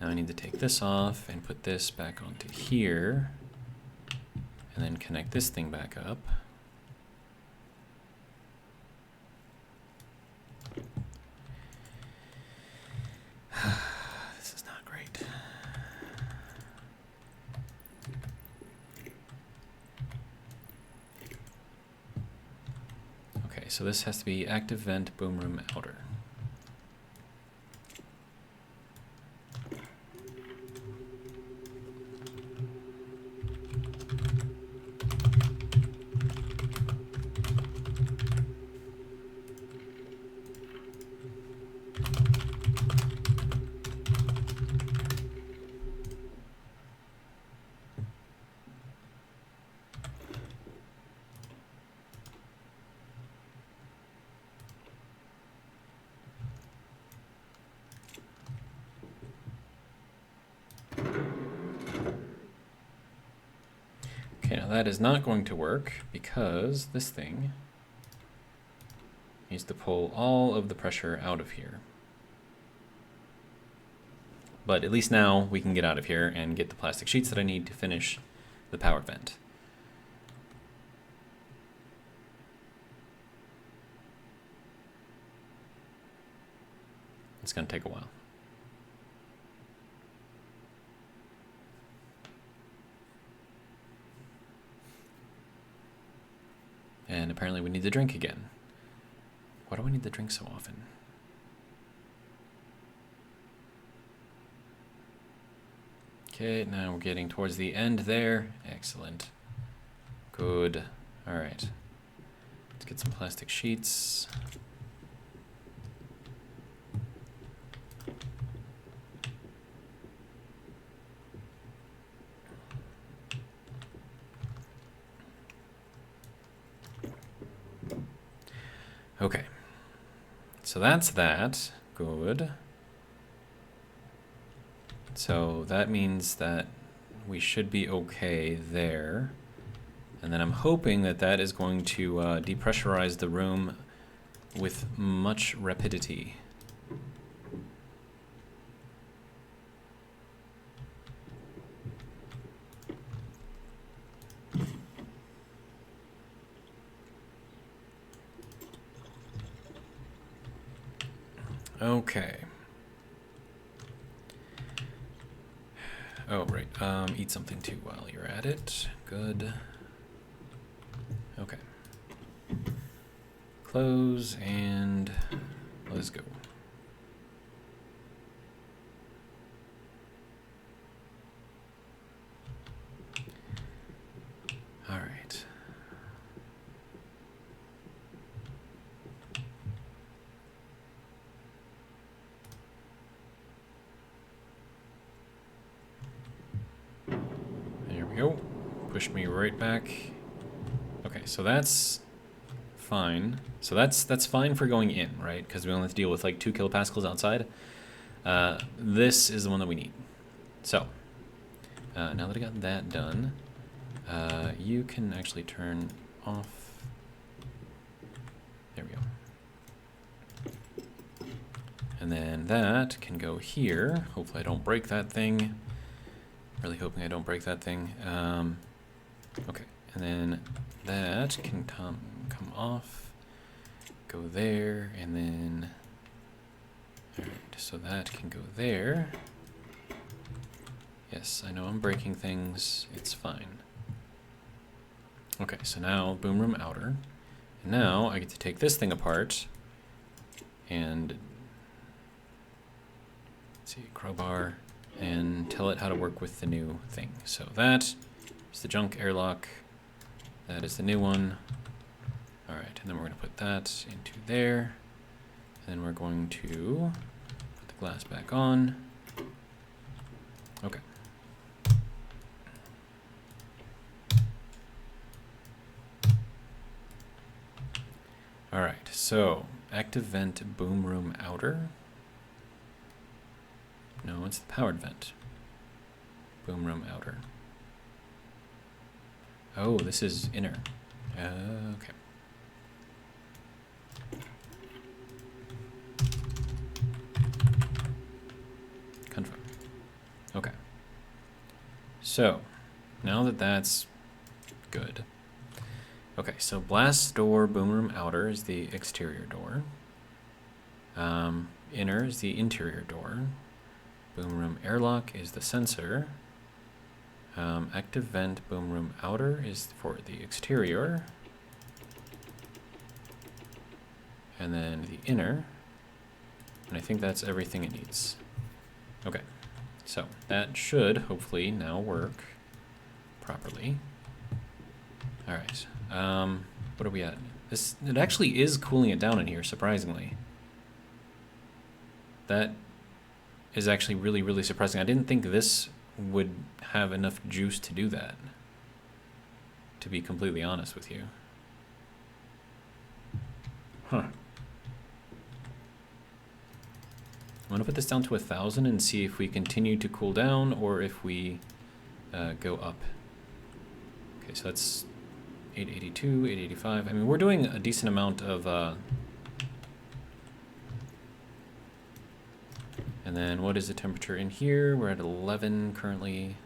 Now I need to take this off and put this back onto here, and then connect this thing back up. This is not great. Okay, so this has to be active vent, boom room, outer. Okay, now that is not going to work because this thing needs to pull all of the pressure out of here. But at least now we can get out of here and get the plastic sheets that I need to finish the power vent. It's going to take a while. And apparently we need to drink again. Why do I need to drink so often? Okay, now we're getting towards the end there. Excellent. Good. All right. Let's get some plastic sheets. Okay, so that's that. Good. So that means that we should be okay there. And then I'm hoping that that is going to depressurize the room with much rapidity. Okay. Oh, right. Eat something too while you're at it. Good. Okay. Close and let's go. All right. There we go. Pushed me right back. Okay. Okay, so that's fine. So that's fine for going in, right? Because we only have to deal with like 2 kilopascals outside. This is the one that we need. So now that I got that done, you can actually turn off. There we go. And then that can go here. Hopefully I don't break that thing. Really hoping I don't break that thing. Okay, and then that can come off, go there, and then, all right, so that can go there. Yes, I know I'm breaking things, it's fine. Okay, so now boom room outer. And now I get to take this thing apart and, let's see, crowbar, and tell it how to work with the new thing. So that is the junk airlock. That is the new one. All right, and then we're going to put that into there. And then we're going to put the glass back on. Okay. All right, so active vent boom room outer. No, it's the powered vent. Boom room outer. Oh, this is inner. Okay. Confirm. Okay. So, now that that's good. Okay, so blast door boom room outer is the exterior door. Inner is the interior door. Boom room airlock is the sensor. Active vent boom room outer is for the exterior. And then the inner. And I think that's everything it needs. Okay, so that should hopefully now work properly. All right, what are we at? It actually is cooling it down in here, surprisingly. That is actually really, really surprising. I didn't think this would have enough juice to do that, to be completely honest with you. Huh. I'm gonna put this down to 1,000 and see if we continue to cool down or if we go up. Okay, so that's 882, 885. I mean, we're doing a decent amount of and then what is the temperature in here? We're at 11 currently.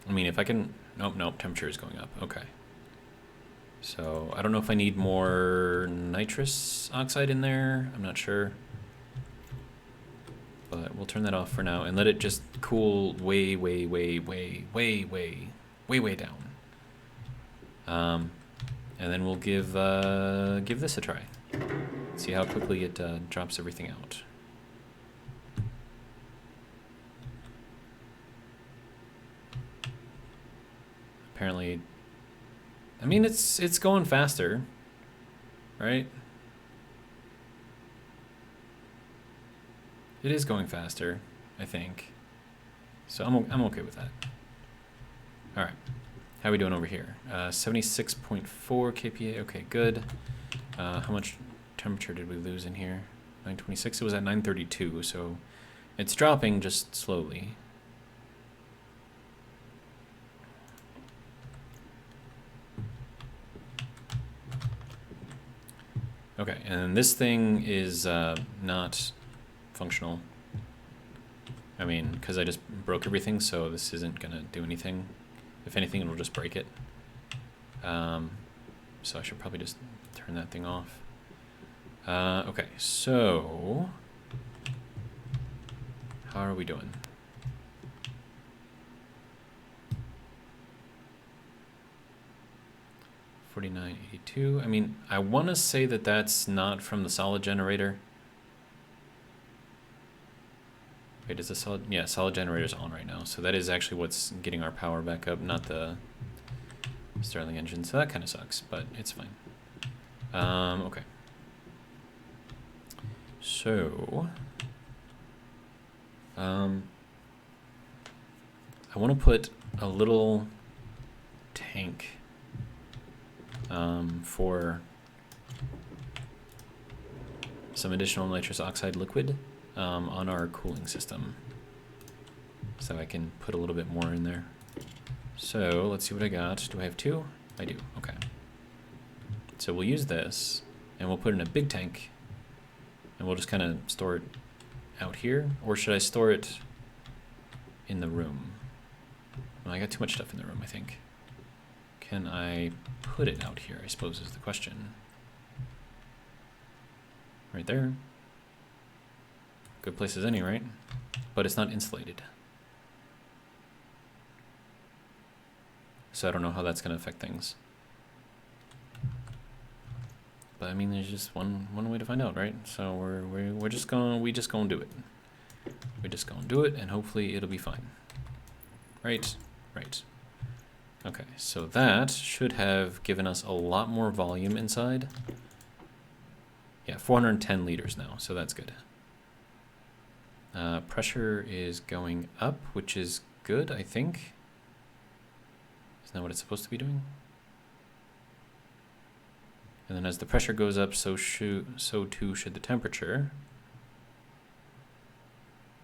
I mean, if I can, nope, temperature is going up, okay. So I don't know if I need more nitrous oxide in there, I'm not sure. But we'll turn that off for now and let it just cool way down. And then we'll give this a try. See how quickly it drops everything out. Apparently, I mean it's going faster, right? It is going faster, I think. So I'm okay with that. All right. How are we doing over here? 76.4 kPa. Okay, good. How much temperature did we lose in here? 926. It was at 932, so it's dropping just slowly. Okay, and this thing is not functional. I mean, because I just broke everything, so this isn't gonna do anything. If anything, it'll just break it. So I should probably just turn that thing off. Okay, so how are we doing? $49.82. I mean, I want to say that that's not from the solid generator. Wait, is the solid? Yeah, solid generator's on right now. So that is actually what's getting our power back up, not the Stirling engine. So that kind of sucks, but it's fine. Okay. So, I want to put a little tank for some additional nitrous oxide liquid on our cooling system. So I can put a little bit more in there. So let's see what I got. Do I have 2? I do, okay. So we'll use this and we'll put it in a big tank and we'll just kind of store it out here. Or should I store it in the room? Well, I got too much stuff in the room, I think. Can I put it out here, I suppose is the question. Right there. Good place as any, right? But it's not insulated. So I don't know how that's going to affect things. But I mean, there's just one way to find out, right? So we just gonna do it. We're just gonna do it, and hopefully it'll be fine. Right, right. Okay, so that should have given us a lot more volume inside. Yeah, 410 liters now, so that's good. Pressure is going up, which is good, I think. Isn't that what it's supposed to be doing? And then as the pressure goes up, so too should the temperature.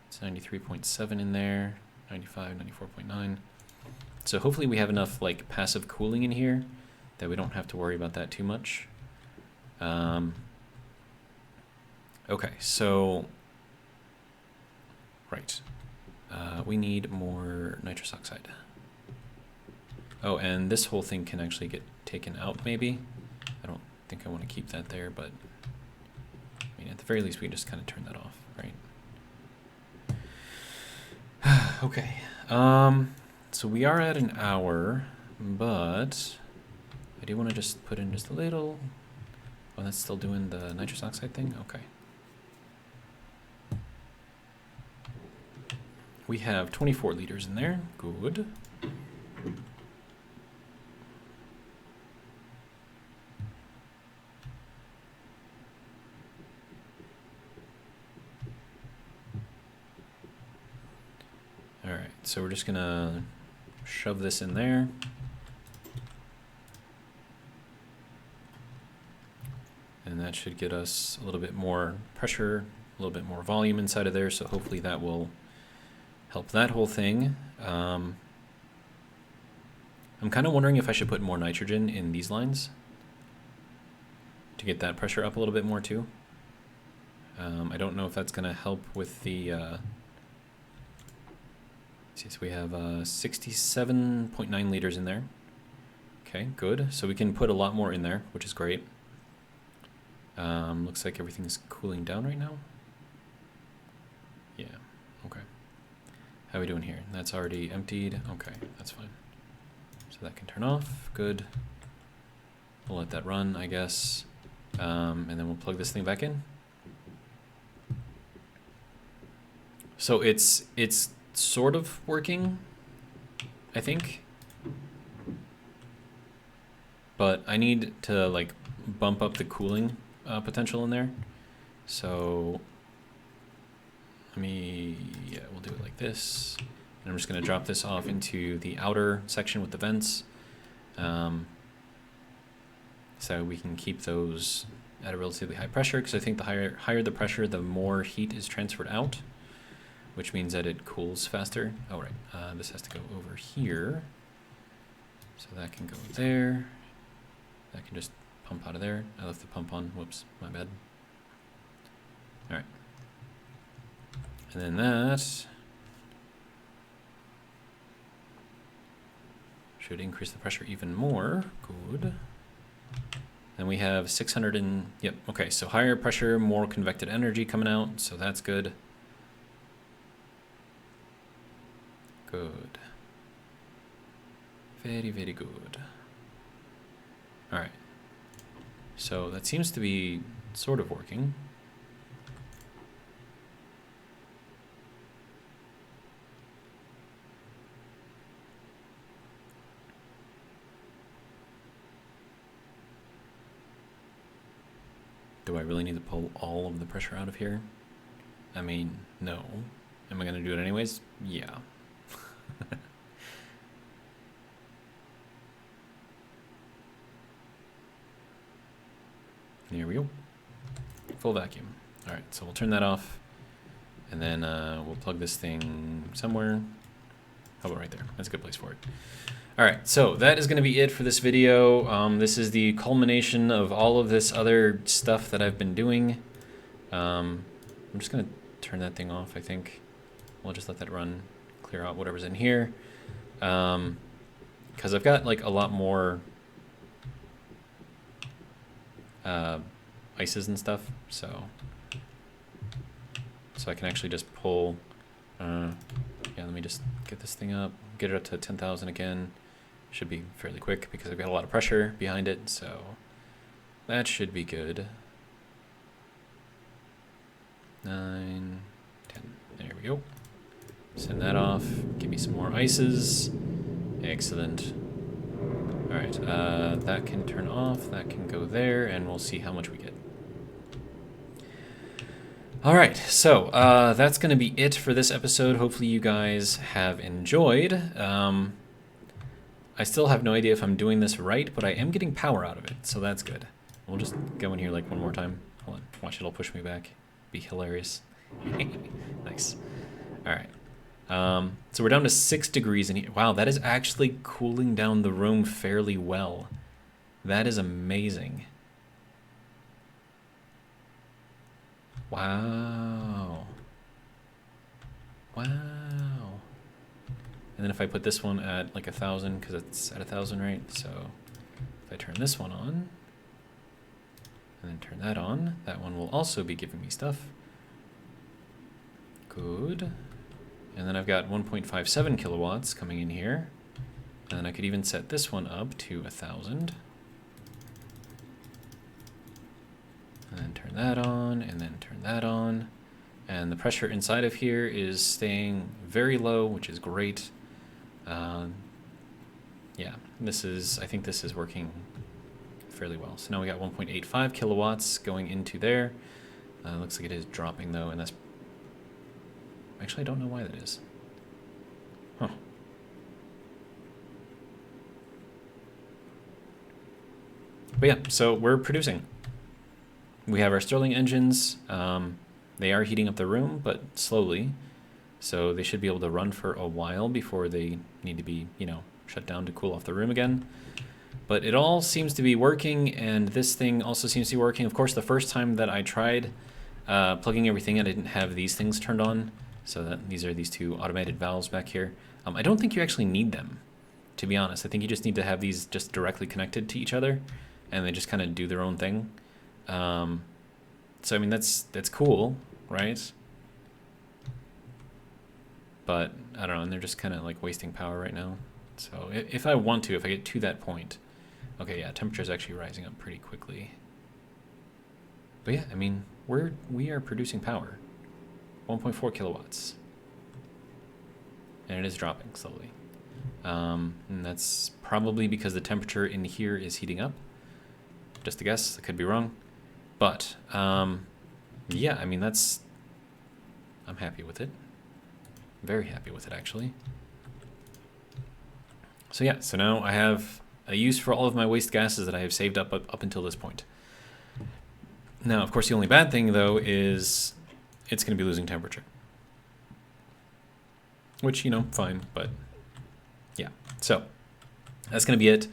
It's 93.7 in there, 95, 94.9. So hopefully we have enough like passive cooling in here that we don't have to worry about that too much. Okay, so, right. We need more nitrous oxide. Oh, and this whole thing can actually get taken out maybe. I don't think I want to keep that there, but I mean, at the very least, we can just kind of turn that off, right? Okay. So we are at an hour, but I do want to just put in just a little. Oh, that's still doing the nitrous oxide thing? Okay. We have 24 liters in there. Good. Alright, so we're just gonna shove this in there. And that should get us a little bit more pressure, a little bit more volume inside of there, so hopefully that will help that whole thing. I'm kind of wondering if I should put more nitrogen in these lines to get that pressure up a little bit more too. I don't know if that's going to help with the... see, so we have 67.9 liters in there. Okay, good. So we can put a lot more in there, which is great. Looks like everything's cooling down right now. Yeah, okay. How are we doing here? That's already emptied. Okay, that's fine. So that can turn off. Good. We'll let that run, I guess. And then we'll plug this thing back in. So it's sort of working, I think. But I need to like bump up the cooling potential in there. So we'll do it like this. And I'm just going to drop this off into the outer section with the vents. So we can keep those at a relatively high pressure, because I think the higher the pressure, the more heat is transferred out, which means that it cools faster. Oh, right. This has to go over here. So that can go there. That can just pump out of there. I left the pump on. Whoops, my bad. All right. And then that should increase the pressure even more. Good. Then we have 600 and, yep, okay, so higher pressure, more convected energy coming out, so that's good. Good. Very, very good. All right. So that seems to be sort of working. Do I really need to pull all of the pressure out of here? I mean, no. Am I going to do it anyways? Yeah. There we go. Full vacuum. All right, so we'll turn that off, and then we'll plug this thing somewhere. How about right there? That's a good place for it. All right, so that is going to be it for this video. This is the culmination of all of this other stuff that I've been doing. I'm just going to turn that thing off, I think. We'll just let that run, clear out whatever's in here. Because I've got like a lot more ices and stuff, so I can actually just pull, yeah, let me just get this thing up, get it up to 10,000 again. Should be fairly quick because I've got a lot of pressure behind it, so that should be good. 9, 10, there we go. Send that off, give me some more ices. Excellent. All right, that can turn off, that can go there, and we'll see how much we get. All right, so that's going to be it for this episode. Hopefully you guys have enjoyed. I still have no idea if I'm doing this right, but I am getting power out of it, so that's good. We'll just go in here like one more time. Hold on, watch it'll push me back. Be hilarious. Nice. All right. So we're down to 6 degrees in here. Wow, that is actually cooling down the room fairly well. That is amazing. Wow. Wow. And then if I put this one at like 1,000, because it's at 1,000, right? So if I turn this one on, and then turn that on, that one will also be giving me stuff. Good. And then I've got 1.57 kilowatts coming in here. And then I could even set this one up to 1,000. And then turn that on, and then turn that on. And the pressure inside of here is staying very low, which is great. Yeah, I think this is working fairly well. So now we got 1.85 kilowatts going into there. Looks like it is dropping though, and that's, actually I don't know why that is. Huh. But yeah, so we're producing. We have our Stirling engines. They are heating up the room, but slowly. So they should be able to run for a while before they need to be, shut down to cool off the room again. But it all seems to be working, and this thing also seems to be working. Of course, the first time that I tried plugging everything in, I didn't have these things turned on. So that these are these 2 automated valves back here. I don't think you actually need them, to be honest. I think you just need to have these just directly connected to each other, and they just kind of do their own thing. So I mean, that's cool, right? But I don't know, and they're just kind of like wasting power right now. So if I want to, if I get to that point, okay, yeah, temperature's actually rising up pretty quickly. But yeah, I mean, we are producing power, 1.4 kilowatts, and it is dropping slowly. And that's probably because the temperature in here is heating up. Just a guess, I could be wrong. But, yeah, I mean, I'm happy with it. Very happy with it, actually. So yeah, so now I have a use for all of my waste gases that I have saved up until this point. Now, of course, the only bad thing, though, is it's going to be losing temperature. Which, fine, but yeah. So that's going to be it.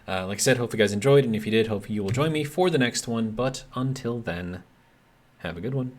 Like I said, hope you guys enjoyed, and if you did, hope you will join me for the next one. But until then, have a good one.